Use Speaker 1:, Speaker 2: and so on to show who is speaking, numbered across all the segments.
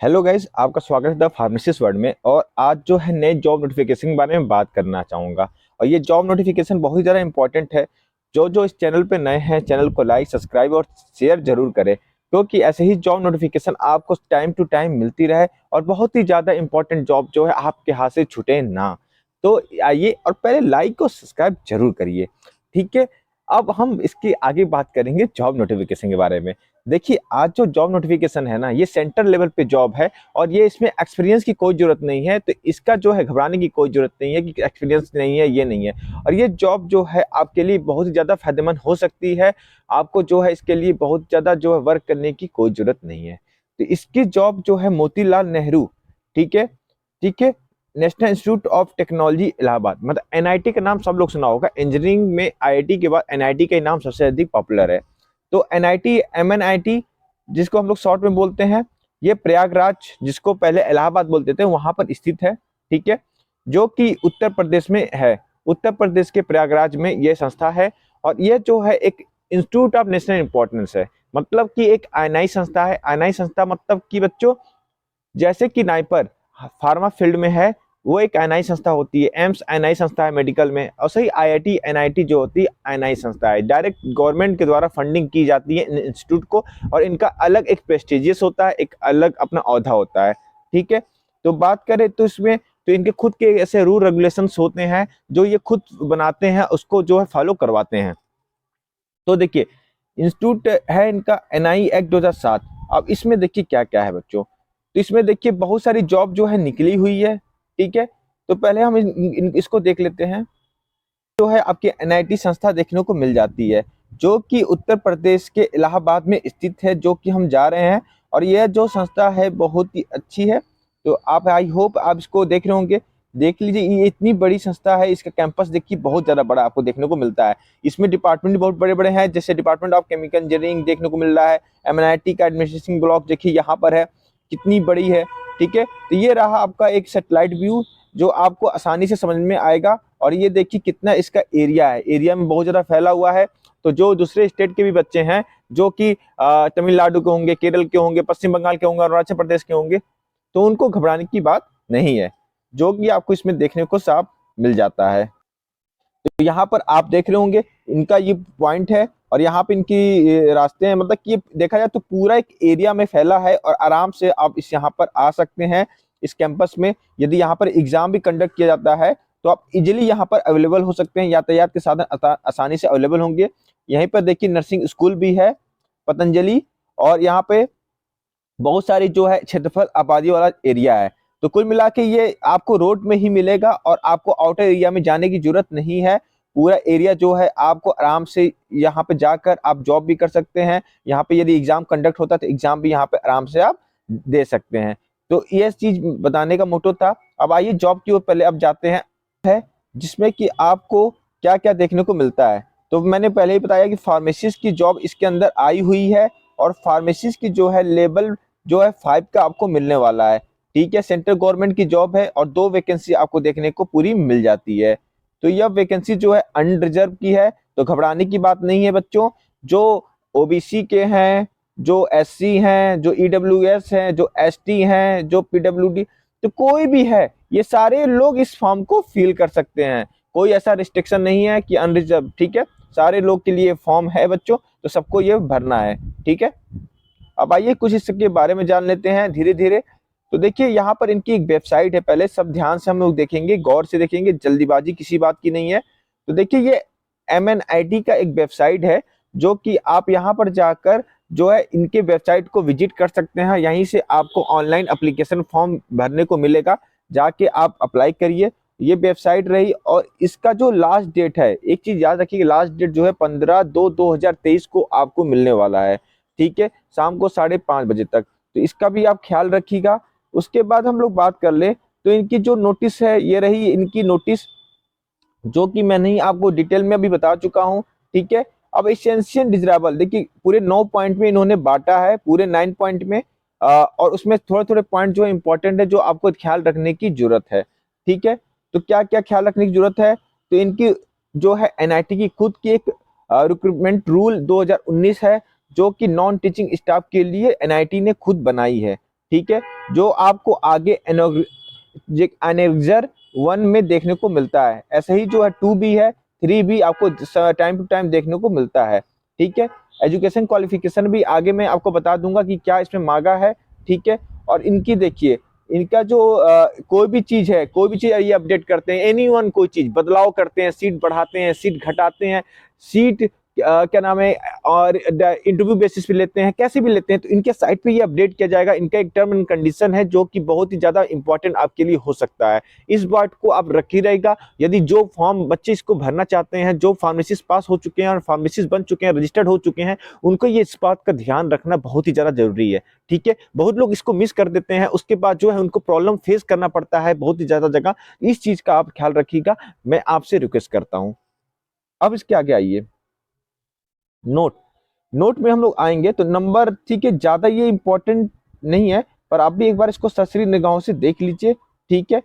Speaker 1: Hello guys, आपका स्वागत है द फार्मेसिस्ट वर्ल्ड में। और आज जो है नए जॉब नोटिफिकेशन के बारे में बात करना चाहूँगा। और ये जॉब नोटिफिकेशन बहुत ही ज़्यादा इंपॉर्टेंट है। जो इस चैनल पे नए हैं, चैनल को लाइक, सब्सक्राइब और शेयर जरूर करें, क्योंकि ऐसे ही जॉब नोटिफिकेशन आपको टाइम टू टाइम मिलती रहे और बहुत ही ज़्यादा इंपॉर्टेंट जॉब जो है आपके हाथ से छूटे ना। तो आइए और पहले लाइक और सब्सक्राइब जरूर करिए, ठीक है। अब हम इसकी आगे बात करेंगे जॉब नोटिफिकेशन के बारे में। देखिए, आज जो जॉब नोटिफिकेशन है ना, ये सेंटर लेवल पे जॉब है और ये इसमें एक्सपीरियंस की कोई जरूरत नहीं है। तो इसका जो है घबराने की कोई जरूरत नहीं है कि एक्सपीरियंस नहीं है, ये नहीं है। और ये जॉब जो है आपके लिए बहुत ही ज्यादा फायदेमंद हो सकती है। आपको जो है इसके लिए बहुत ज्यादा जो है वर्क करने की कोई जरूरत नहीं है। तो इसकी जॉब जो है मोतीलाल नेहरू, ठीक है, ठीक है, national institute of technology Allahabad, मतलब एनआईटी का नाम सब लोग सुना होगा। इंजीनियरिंग में आईआईटी के बाद एनआईटी का ही नाम सबसे अधिक पॉपुलर है। तो एनआईटी, एमएनआईटी, जिसको हम लोग शॉर्ट में बोलते हैं, ये प्रयागराज, जिसको पहले इलाहाबाद बोलते थे, वहां पर स्थित है, ठीक है, जो कि उत्तर प्रदेश में है। उत्तर प्रदेश के प्रयागराज में ये संस्था है। और ये जो है एक इंस्टीट्यूट ऑफ नेशनल इंपॉर्टेंस है, मतलब कि एक आईएनआई संस्था है। आईएनआई संस्था मतलब कि बच्चों, जैसे कि नाइपर फार्मा फील्ड में है, वो एक एनआई संस्था होती है। एम्स एनआई संस्था है मेडिकल में, और सही आईआईटी एनआईटी जो होती है एनआई संस्था है। डायरेक्ट गवर्नमेंट के द्वारा फंडिंग की जाती है इन इंस्टीट्यूट को। और इनका अलग एक प्रेस्टिजियस होता है, एक अलग अपना औहदा होता है, ठीक है। तो बात करें तो इसमें तो इनके खुद के ऐसे रूल रेगुलेशंस होते हैं जो ये खुद बनाते हैं, उसको जो है फॉलो करवाते हैं। तो देखिए, इंस्टीट्यूट है इनका एनआई एक्ट 2007। अब इसमें देखिए क्या क्या है बच्चों। तो इसमें देखिए बहुत सारी जॉब जो है निकली हुई है, ठीक है। तो पहले हम इसको देख लेते हैं। जो है आपकी एनआईटी संस्था देखने को मिल जाती है, जो कि उत्तर प्रदेश के इलाहाबाद में स्थित है, जो कि हम जा रहे हैं। और यह जो संस्था है बहुत ही अच्छी है। तो आप, आई होप आप इसको देख रहे होंगे। देख लीजिए, ये इतनी बड़ी संस्था है, इसका कैंपस देखिए बहुत ज्यादा बड़ा आपको देखने को मिलता है। इसमें डिपार्टमेंट भी बहुत बड़े बड़े हैं, जैसे डिपार्टमेंट ऑफ केमिकल इंजीनियरिंग देखने को मिल रहा है। एमएनआईटी का एडमिनिस्ट्रेशन ब्लॉक देखिए यहाँ पर है, कितनी बड़ी है, ठीक है। तो ये रहा आपका एक सैटेलाइट व्यू, जो आपको आसानी से समझ में आएगा। और ये देखिए कितना इसका एरिया है, एरिया में बहुत ज़्यादा फैला हुआ है। तो जो दूसरे स्टेट के भी बच्चे हैं, जो कि तमिलनाडु के होंगे, केरल के होंगे, पश्चिम बंगाल के होंगे, अरुणाचल प्रदेश के होंगे, तो उनको घबराने की बात नहीं है, जो कि आपको इसमें देखने को साफ मिल जाता है। तो यहाँ पर आप देख रहे होंगे इनका ये पॉइंट है, और यहाँ पे इनकी रास्ते हैं। मतलब कि ये देखा जाए तो पूरा एक एरिया में फैला है, और आराम से आप इस यहाँ पर आ सकते हैं इस कैंपस में। यदि यहाँ पर एग्जाम भी कंडक्ट किया जाता है तो आप इजिली यहाँ पर अवेलेबल हो सकते हैं, यातायात के साधन आसानी से अवेलेबल होंगे। यहीं पर देखिए नर्सिंग स्कूल भी है, पतंजलि। और यहाँ पे बहुत सारी जो है क्षेत्रफल आबादी वाला एरिया है। तो कुल मिला के ये आपको रोड में ही मिलेगा, और आपको आउटर एरिया में जाने की जरूरत नहीं है। पूरा एरिया जो है आपको आराम से यहाँ पे जाकर आप जॉब भी कर सकते हैं। यहाँ पे यदि एग्जाम कंडक्ट होता है तो एग्जाम भी यहाँ पे आराम से आप दे सकते हैं। तो ये चीज बताने का मोटो था। अब आइए जॉब की ओर पहले अब जाते हैं, है जिसमें कि आपको क्या क्या देखने को मिलता है। तो मैंने पहले ही बताया कि फार्मेसिस्ट की जॉब इसके अंदर आई हुई है। और फार्मेसिस्ट की जो है लेवल जो है 5 का आपको मिलने वाला है, ठीक है। सेंट्रल गवर्नमेंट की जॉब है, और 2 वैकेंसी आपको देखने को पूरी मिल जाती है। तो यह वैकेंसी जो है अनरिजर्व की है, तो घबराने की बात नहीं है बच्चों। जो ओबीसी के हैं, जो एससी हैं, जो ईडब्ल्यूएस हैं, जो एसटी हैं, जो पीडब्ल्यूडी, तो कोई भी है, ये सारे लोग इस फॉर्म को फिल कर सकते हैं। कोई ऐसा रिस्ट्रिक्शन नहीं है कि अनरिजर्व, ठीक है। सारे लोग के लिए फॉर्म है बच्चों, तो सबको ये भरना है, ठीक है। अब आइए कुछ इसके बारे में जान लेते हैं धीरे धीरे। तो देखिए यहाँ पर इनकी एक वेबसाइट है, पहले सब ध्यान से हम लोग देखेंगे, गौर से देखेंगे, जल्दीबाजी किसी बात की नहीं है। तो देखिए ये एमएनआईटी का एक वेबसाइट है, जो कि आप यहाँ पर जाकर जो है इनके वेबसाइट को विजिट कर सकते हैं। यहीं से आपको ऑनलाइन एप्लीकेशन फॉर्म भरने को मिलेगा, जाके आप अप्लाई करिए। ये वेबसाइट रही। और इसका जो लास्ट डेट है, एक चीज याद रखिए, लास्ट डेट जो है 15/2/2023 को आपको मिलने वाला है, ठीक है, शाम को 5:30 बजे तक। तो इसका भी आप ख्याल रखिएगा। उसके बाद हम लोग बात कर ले, तो इनकी जो नोटिस है ये रही इनकी नोटिस, जो कि मैंने ही आपको डिटेल में अभी बता चुका हूँ, ठीक है। अब एसेंशियल डिजरेबल देखिए पूरे 9 पॉइंट में इन्होंने बांटा है, पूरे 9 पॉइंट में। और उसमें थोड़े थोड़े पॉइंट जो है इंपॉर्टेंट है, जो आपको ख्याल रखने की जरूरत है, ठीक है। तो क्या क्या ख्याल रखने की जरूरत है, तो इनकी जो है एनआईटी की खुद की एक रिक्रूटमेंट रूल 2019 है, जो कि नॉन टीचिंग स्टाफ के लिए एनआईटी ने खुद बनाई है, ठीक है, जो आपको आगे एनेक्जर 1 में देखने को मिलता है। ऐसे ही जो है 2 भी है, 3 भी आपको टाइम टू टाइम देखने को मिलता है। ठीक है, एजुकेशन क्वालिफिकेशन भी आगे मैं आपको बता दूंगा कि क्या इसमें मांगा है। ठीक है, और इनकी देखिए, इनका जो कोई भी चीज है, कोई भी चीज ये अपडेट करते हैं, एनीवन कोई चीज बदलाव करते हैं, सीट बढ़ाते हैं, सीट घटाते हैं, सीट क्या नाम है, और इंटरव्यू बेसिस पे लेते हैं, कैसे भी लेते हैं, तो इनके साइट पे ये अपडेट किया जाएगा। इनका एक टर्म एंड कंडीशन है जो कि बहुत ही ज्यादा इंपॉर्टेंट आपके लिए हो सकता है। इस बात को आप रखी रहेगा। यदि जो फॉर्म बच्चे इसको भरना चाहते हैं, जो फार्मेसिस्ट पास हो चुके हैं और फार्मेसिस्ट बन चुके हैं, रजिस्टर्ड हो चुके हैं, उनको ये इस बात का ध्यान रखना बहुत ही ज्यादा जरूरी है। ठीक है, बहुत लोग इसको मिस कर देते हैं, उसके बाद जो है उनको प्रॉब्लम फेस करना पड़ता है बहुत ही ज्यादा जगह। इस चीज का आप ख्याल रखिएगा, मैं आपसे रिक्वेस्ट करता हूं। अब इसके आगे आइए, नोट। नोट में हम लोग आएंगे तो नंबर, ठीक है, ज्यादा ये इंपॉर्टेंट नहीं है, पर आप भी एक बार इसको ससरी निगाहों से देख लीजिए। ठीक है,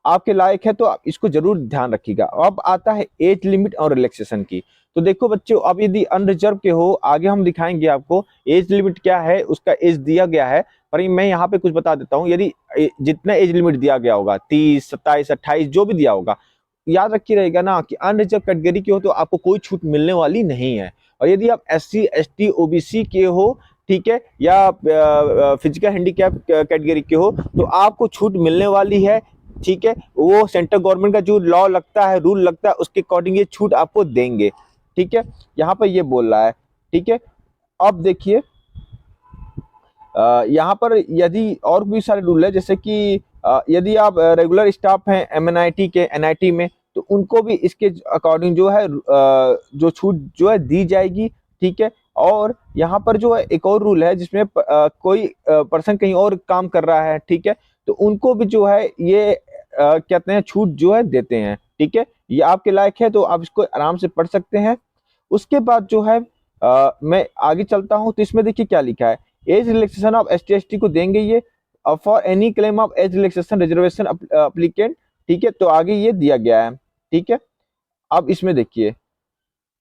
Speaker 1: आपके लायक है तो आप इसको जरूर ध्यान रखिएगा। अब आता है एज लिमिट और रिलैक्सेशन की। तो देखो बच्चों, अब यदि अनरिजर्व के हो, आगे हम दिखाएंगे आपको एज लिमिट क्या है, उसका एज दिया गया है, पर मैं यहाँ पे कुछ बता देता हूँ। यदि जितना एज लिमिट दिया गया होगा, 30, 27, 28 जो भी दिया होगा, याद रखिए रहेगा ना कि अनरिजर्व कैटेगरी के हो तो आपको कोई छूट मिलने वाली नहीं है। और यदि आप SC ST OBC के हो, ठीक है, या फिजिकल हैंडीकैप कैटेगरी के हो, तो आपको छूट मिलने वाली है। ठीक है, वो सेंट्रल गवर्नमेंट का जो लॉ लगता है, रूल लगता है, उसके अकॉर्डिंग ये छूट आपको देंगे। ठीक है, यहाँ पर ये बोल रहा है। ठीक है, अब देखिए, यहाँ पर यदि और भी सारे रूल है, जैसे कि यदि आप रेगुलर स्टाफ हैं MNIT के NIT में, तो उनको भी इसके अकॉर्डिंग जो है जो छूट जो है दी जाएगी। ठीक है, और यहाँ पर जो है एक और रूल है जिसमें कोई पर्सन कहीं और काम कर रहा है, ठीक है, तो उनको भी जो है ये कहते हैं छूट जो है देते हैं। ठीक है, ये आपके लायक है तो आप इसको आराम से पढ़ सकते हैं। उसके बाद जो है मैं आगे चलता हूं, तो इसमें देखिए क्या लिखा है, age relaxation of ST ST को देंगे ये, for any claim of age relaxation reservation applicant. ठीक है, तो आगे ये दिया गया है। ठीक है, अब इसमें देखिए,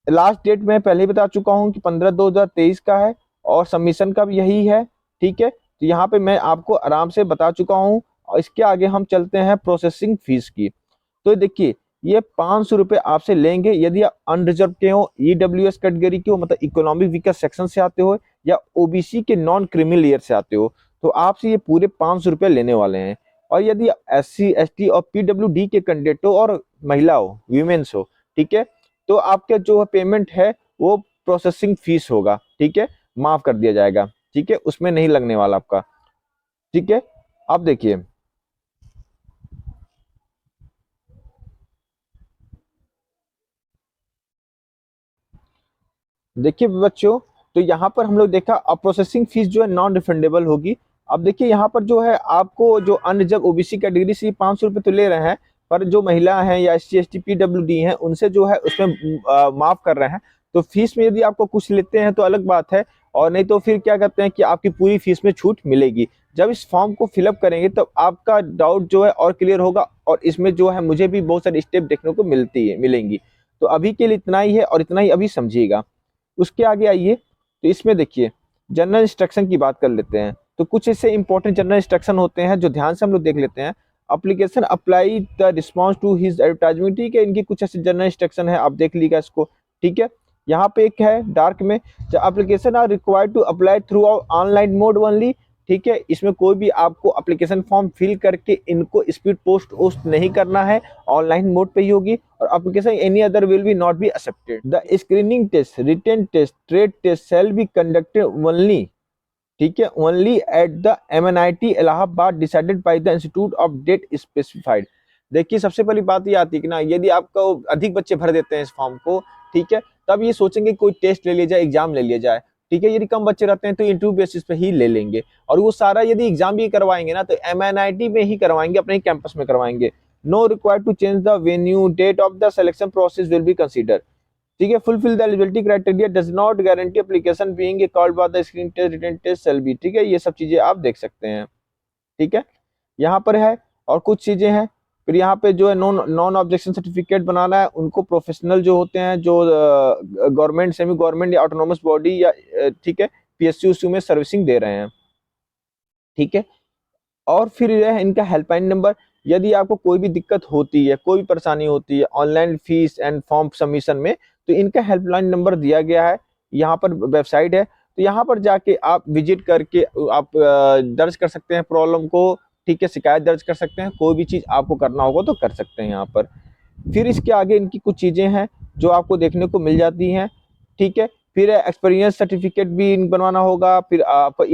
Speaker 1: लास्ट डेट मैं पहले ही बता चुका हूं कि 15/2/2023 का है, और सबमिशन का भी यही है। ठीक है, तो यहाँ पे मैं आपको आराम से बता चुका हूँ। और इसके आगे हम चलते हैं प्रोसेसिंग फीस की। तो देखिए, ये 500 रुपये आपसे लेंगे यदि आप अनरिजर्व के हो, EWS कैटेगरी के हो, मतलब इकोनॉमिक वीकर सेक्शन से आते हो, या OBC के नॉन क्रिमिनल ईयर से आते हो, तो आपसे ये पूरे 500 रुपये लेने वाले हैं। और यदि आप SC ST और PWD के कैंडिडेट हो और महिला हो, वीमेन्स हो, ठीक है, तो आपके जो पेमेंट है वो प्रोसेसिंग फीस होगा। ठीक है, माफ कर दिया जाएगा। ठीक है, उसमें नहीं लगने वाला आपका। ठीक है, अब देखिए, देखिए बच्चों, तो यहाँ पर हम लोग देखा अब प्रोसेसिंग फीस जो है नॉन रिफंडेबल होगी। अब देखिए यहाँ पर जो है आपको जो अनरिजर्व OBC कैटेगरी से 500 रुपये तो ले रहे हैं, पर जो महिला हैं या SC ST PWD हैं उनसे जो है उसमें माफ कर रहे हैं। तो फीस में यदि आपको कुछ लेते हैं तो अलग बात है, और नहीं तो फिर क्या कहते हैं कि आपकी पूरी फीस में छूट मिलेगी। जब इस फॉर्म को फिलअप करेंगे तो आपका डाउट जो है और क्लियर होगा, और इसमें जो है मुझे भी बहुत सारे स्टेप देखने को मिलेंगी। तो अभी के लिए इतना ही है, और इतना ही अभी समझिएगा। उसके आगे आइए, तो इसमें देखिए जनरल इंस्ट्रक्शन की बात कर लेते हैं। तो कुछ ऐसे इंपॉर्टेंट जनरल इंस्ट्रक्शन होते हैं जो ध्यान से हम लोग देख लेते हैं। Application apply the response to his advertisement. ठीक है, इनकी कुछ ऐसे जनरल इंस्ट्रक्शन है, आप देख लीजिएगा इसको। ठीक है, यहाँ पे एक है डार्क में, application are required to apply through online mode only. ठीक है, इसमें कोई भी आपको एप्लीकेशन फॉर्म फिल करके इनको स्पीड पोस्ट नहीं करना है, ऑनलाइन मोड पे ही होगी। और application any other will be not be accepted. The screening test, written test, trade test shall be conducted only, ठीक है, only at the MNIT Allahabad decided by the institute of date specified. देखिए सबसे पहली बात ये आती है कि ना, यदि आपको अधिक बच्चे भर देते हैं इस फॉर्म को, ठीक है, तब ये सोचेंगे कोई टेस्ट ले लिया जाए, एग्जाम ले लिया जाए। ठीक है, यदि कम बच्चे रहते हैं तो इंटरव्यू बेसिस पे ही ले लेंगे, और वो सारा यदि एग्जाम भी करवाएंगे ना तो MNIT में ही करवाएंगे, अपने कैंपस में करवाएंगे। No required to change the venue, date of the selection process will be consider. ठीक है, fulfil the eligibility criteria, does not guarantee application being called by the screen test, written test shall be. ठीक है, ये सब चीजें आप देख सकते हैं। ठीक है, यहाँ पर है और कुछ चीजें हैं। फिर यहाँ पे जो है नॉन ऑब्जेक्शन सर्टिफिकेट बनाना है उनको, प्रोफेशनल जो होते हैं, जो गवर्नमेंट, सेमी गवर्नमेंट या ऑटोनोमस बॉडी या ठीक है PSU में सर्विसिंग दे रहे हैं। ठीक है। और फिर यह है इनका हेल्पलाइन नंबर, यदि आपको कोई भी दिक्कत होती है, कोई भी परेशानी होती है online fees and form submission में, तो इनका हेल्पलाइन नंबर दिया गया है, यहाँ पर वेबसाइट है, तो यहाँ पर जाके आप विजिट करके आप दर्ज कर सकते हैं प्रॉब्लम को, ठीक है, शिकायत दर्ज कर सकते हैं, कोई भी चीज़ आपको करना होगा तो कर सकते हैं यहाँ पर। फिर इसके आगे इनकी कुछ चीज़ें हैं जो आपको देखने को मिल जाती हैं, ठीक है। फिर एक्सपीरियंस सर्टिफिकेट भी बनवाना होगा, फिर आपको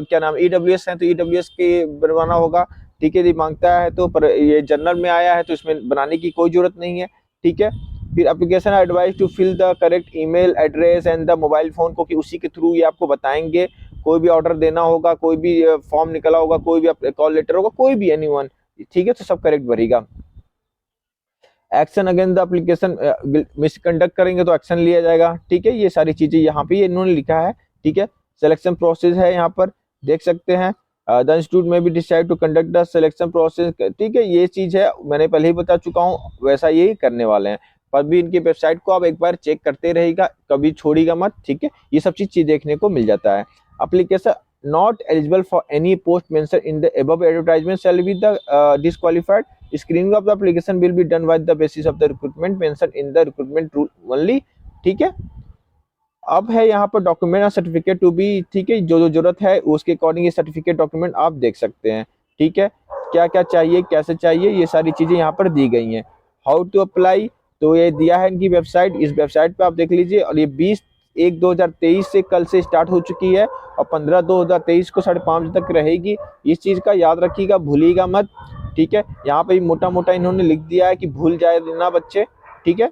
Speaker 1: क्या नाम ईडब्ल्यूएस है तो ईडब्ल्यूएस के बनवाना होगा, ठीक है। यदि मांगता है तो, पर ये जनरल में आया है तो इसमें बनाने की कोई जरूरत नहीं है, ठीक है। फिर application advice to fill the correct email address and the mobile phone, क्योंकि उसी के थ्रू ये आपको बताएंगे, कोई भी ऑर्डर देना होगा, कोई भी फॉर्म निकला होगा, कोई भी कॉल लेटर होगा, कोई भी एनीवन, ठीक है, तो सब करेक्ट भरेगा। Action against the application misconduct करेंगे तो एक्शन लिया जाएगा, ठीक है। ये सारी चीजें यहाँ पे इन्होंने लिखा है, ठीक है। सिलेक्शन प्रोसेस है, यहाँ पर देख सकते हैं, द इंस्टीट्यूट में भी decide to conduct the selection process, ठीक है। ये चीज है, मैंने पहले ही बता चुका हूँ, वैसा यही करने वाले हैं। पर भी इनकी वेबसाइट को आप एक बार चेक करते रहेगा, कभी छोड़ेगा मत, ठीक है। ये सब चीज देखने को मिल जाता है। Application not eligible for any post mentioned in the above advertisement shall be the disqualified. Screening of the application will be done by the basis of the recruitment mentioned in the recruitment rule only, ठीक है। अब है यहाँ पर document और certificate to be, ठीक है, जो जो जरूरत है उसके अकॉर्डिंग ये सर्टिफिकेट डॉक्यूमेंट आप देख सकते हैं, ठीक है। क्या क्या चाहिए, कैसे चाहिए, ये सारी चीजें यहाँ पर दी गई हैं। हाउ टू अप्लाई, तो ये दिया है इनकी वेबसाइट, इस वेबसाइट पे आप देख लीजिए। और ये 20/1/2023 से कल से स्टार्ट हो चुकी है और 15/2/2023 को 5:30 तक रहेगी। इस चीज का याद रखिएगा, भूलिएगा मत, ठीक है। यहाँ पे मोटा मोटा इन्होंने लिख दिया है कि भूल जाए ना बच्चे, ठीक है।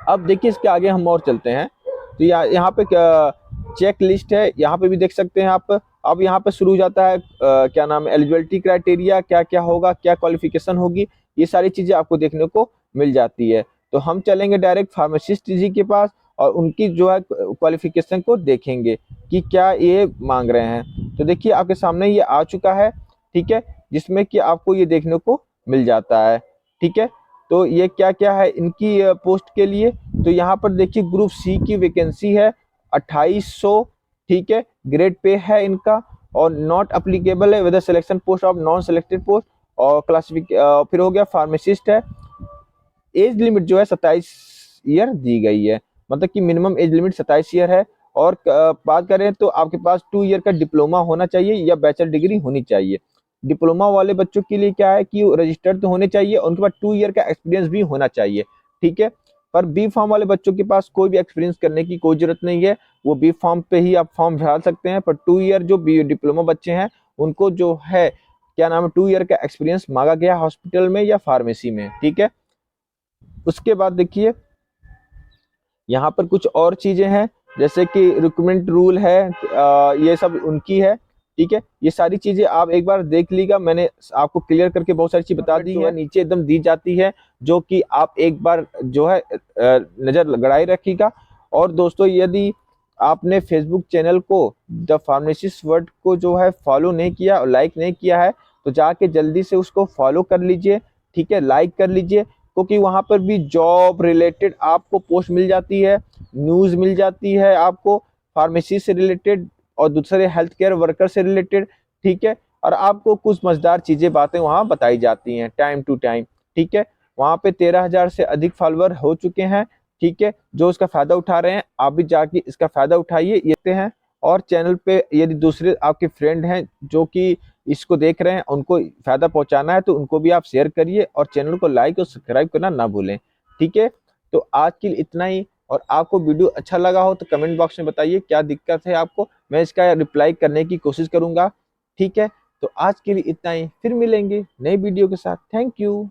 Speaker 1: अब देखिए इसके आगे हम और चलते हैं, तो यहाँ पे चेक लिस्ट है, यहाँ पे भी देख सकते हैं आप। अब यहाँ पे शुरू हो जाता है क्या नाम है, एलिजिबिलिटी क्राइटेरिया, क्या क्या होगा, क्या क्वालिफिकेशन होगी, ये सारी चीजें आपको देखने को मिल जाती है। तो हम चलेंगे डायरेक्ट फार्मासिस्ट जी के पास और उनकी जो है क्वालिफिकेशन को देखेंगे कि क्या ये मांग रहे हैं। तो देखिए आपके सामने ये आ चुका है, ठीक है, जिसमें कि आपको ये देखने को मिल जाता है, ठीक है। तो ये क्या क्या है इनकी पोस्ट के लिए, तो यहाँ पर देखिए ग्रुप सी की वैकेंसी है 2800, ठीक है। ग्रेड पे है इनका और नॉट अप्लीकेबल है with selection post of non selected post. और फिर हो गया फार्मासिस्ट है। एज लिमिट जो है 27 ईयर दी गई है, मतलब कि मिनिमम एज लिमिट 27 ईयर है। और बात करें तो आपके पास 2 ईयर का डिप्लोमा होना चाहिए या बैचलर डिग्री होनी चाहिए। डिप्लोमा वाले बच्चों के लिए क्या है कि रजिस्टर्ड तो होने चाहिए, उनके पास 2 ईयर का एक्सपीरियंस भी होना चाहिए, ठीक है। पर बी फार्म वाले बच्चों के पास कोई भी एक्सपीरियंस करने की कोई जरूरत नहीं है, वो बी फार्म पे ही आप फॉर्म भरा सकते हैं। पर 2 ईयर जो बी डिप्लोमा बच्चे हैं उनको जो है क्या नाम है 2 ईयर का एक्सपीरियंस मांगा गया हॉस्पिटल में या फार्मेसी में, ठीक है। उसके बाद देखिए यहाँ पर कुछ और चीजें हैं, जैसे कि रिक्रूटमेंट रूल है, ये सब उनकी है, ठीक है। ये सारी चीजें आप एक बार देख लीजिएगा, मैंने आपको क्लियर करके बहुत सारी चीज बता दी है, नीचे एकदम दी जाती है, जो कि आप एक बार जो है नजर गड़ाए रखिएगा। और दोस्तों यदि आपने फेसबुक चैनल को द फार्मासिस्ट वर्ल्ड को जो है फॉलो नहीं किया और लाइक नहीं किया है, तो जाके जल्दी से उसको फॉलो कर लीजिए, ठीक है, लाइक कर लीजिए, क्योंकि वहां पर भी जॉब रिलेटेड आपको पोस्ट मिल जाती है, न्यूज मिल जाती है आपको फार्मेसी से रिलेटेड और दूसरे हेल्थ केयर वर्कर से रिलेटेड, ठीक है। और आपको कुछ मजेदार चीजें बातें वहां बताई जाती हैं टाइम टू टाइम, ठीक है। वहां पे 13,000 से अधिक फॉलोअर हो चुके हैं, ठीक है, जो इसका फायदा उठा रहे हैं। आप भी जाके इसका फायदा उठाइए, ये हैं। और चैनल पे यदि दूसरे आपके फ्रेंड हैं जो कि इसको देख रहे हैं, उनको फायदा पहुंचाना है, तो उनको भी आप शेयर करिए और चैनल को लाइक और सब्सक्राइब करना ना भूलें, ठीक है। तो आज के लिए इतना ही, और आपको वीडियो अच्छा लगा हो तो कमेंट बॉक्स में बताइए क्या दिक्कत है आपको, मैं इसका रिप्लाई करने की कोशिश करूंगा, ठीक है। तो आज के लिए इतना ही, फिर मिलेंगे नई वीडियो के साथ। Thank you.